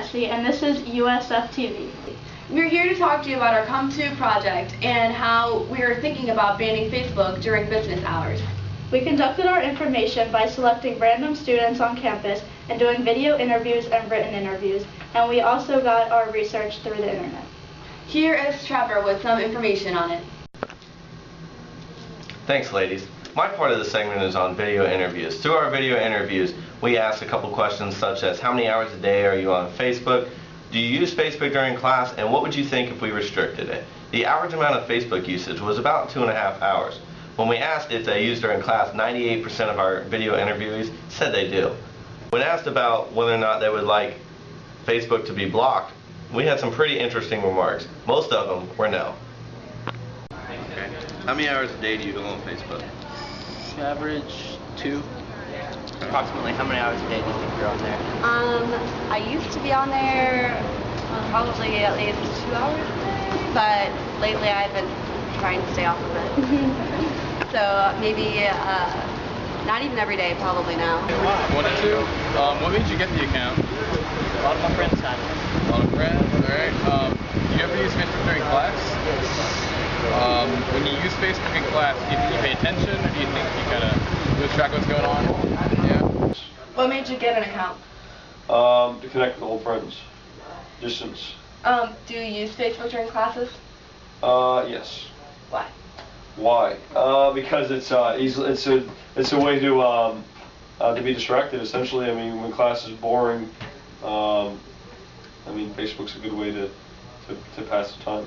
Jesse, and this is USF TV. We're here to talk to you about our Come To project and how we are thinking about banning Facebook during business hours. We conducted our information by selecting random students on campus and doing video interviews and written interviews, and we also got our research through the internet. Here is Trevor with some information on it. Thanks, ladies. My part of the segment is on video interviews. Through our video interviews, we asked a couple questions such as how many hours a day are you on Facebook? Do you use Facebook during class? And what would you think if we restricted it? The average amount of Facebook usage was about 2.5 hours. When we asked if they use during class, 98% of our video interviewees said they do. When asked about whether or not they would like Facebook to be blocked, we had some pretty interesting remarks. Most of them were no. Okay. How many hours a day do you go on Facebook? Average 2. Approximately how many hours a day do you think you're on there? I used to be on there probably at least 2 hours a day, but lately I've been trying to stay off of it. So maybe not even every day, probably now. 1 or 2. What made you get the account? A lot of my friends had it. A lot of friends, alright. Do you ever use Facebook during class? When you use Facebook in class, do you think you pay attention, or do you think you kind of lose track of what's going on? Yeah. What made you get an account? To connect with old friends. Distance. Do you use Facebook during classes? Yes. Why? Why? Because it's a way to be distracted. Essentially, I mean, when class is boring, I mean, Facebook's a good way to pass the time.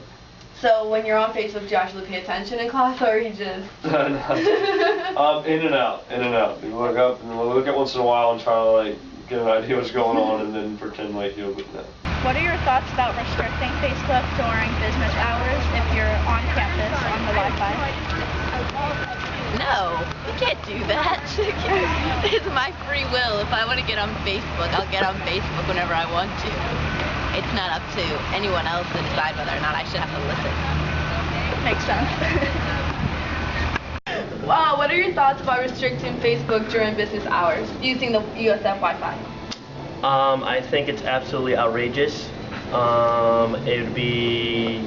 So when you're on Facebook, do you actually pay attention in class, or you just? In and out. You look up and look at once in a while and try to like get an idea what's going on, and then pretend like you wouldn't know. What are your thoughts about restricting Facebook during business hours if you're on campus on the Wi-Fi? No, you can't do that. It's my free will. If I want to get on Facebook, I'll get on Facebook whenever I want to. It's not up to anyone else to decide whether or not I should have to listen. Makes sense. Wow, what are your thoughts about restricting Facebook during business hours using the USF Wi-Fi? I think it's absolutely outrageous. It would be,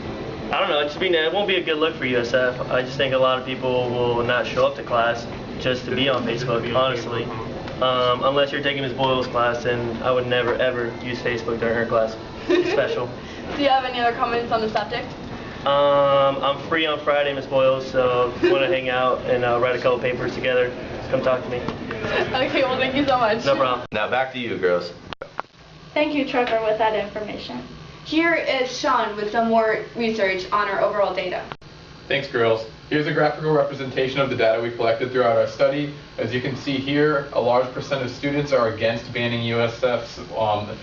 I don't know, it won't be a good look for USF. I just think a lot of people will not show up to class just to be on Facebook, honestly. Unless you're taking Ms. Boyle's class, and I would never ever use Facebook during her class. It's special. Do you have any other comments on the subject? I'm free on Friday, Ms. Boyle, so if you want to hang out and write a couple papers together, come talk to me. Okay, well, thank you so much. No problem. Now back to you, girls. Thank you, Trevor, with that information. Here is Sean with some more research on our overall data. Thanks, girls. Here's a graphical representation of the data we collected throughout our study. As you can see here, a large percent of students are against banning USF's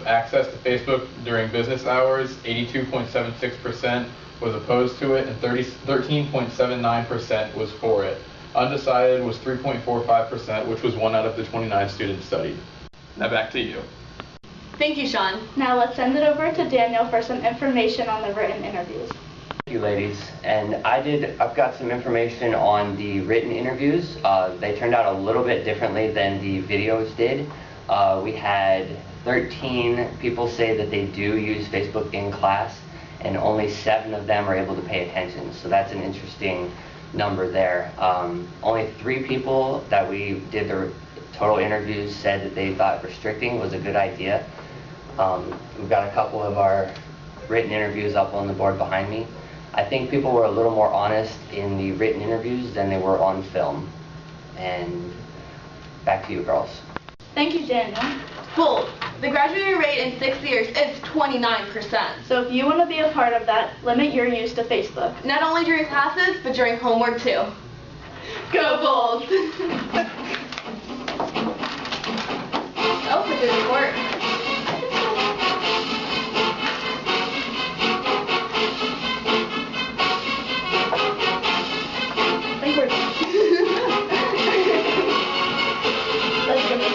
access to Facebook during business hours. 82.76% was opposed to it, and 13.79% was for it. Undecided was 3.45%, which was 1 out of the 29 students studied. Now back to you. Thank you, Sean. Now let's send it over to Daniel for some information on the written interviews. Thank you, ladies. And I've got some information on the written interviews. They turned out a little bit differently than the videos did. We had 13 people say that they do use Facebook in class, and only 7 of them are able to pay attention. So that's an interesting number there. Only 3 people that we did the total interviews said that they thought restricting was a good idea. We've got a couple of our written interviews up on the board behind me. I think people were a little more honest in the written interviews than they were on film. And back to you, girls. Thank you, Daniel. Cool. The graduating rate in 6 years is 29%. So if you want to be a part of that, limit your use to Facebook. Not only during classes, but during homework too. Go Bulls! Oh, for good report. I think we're done. Let's give it a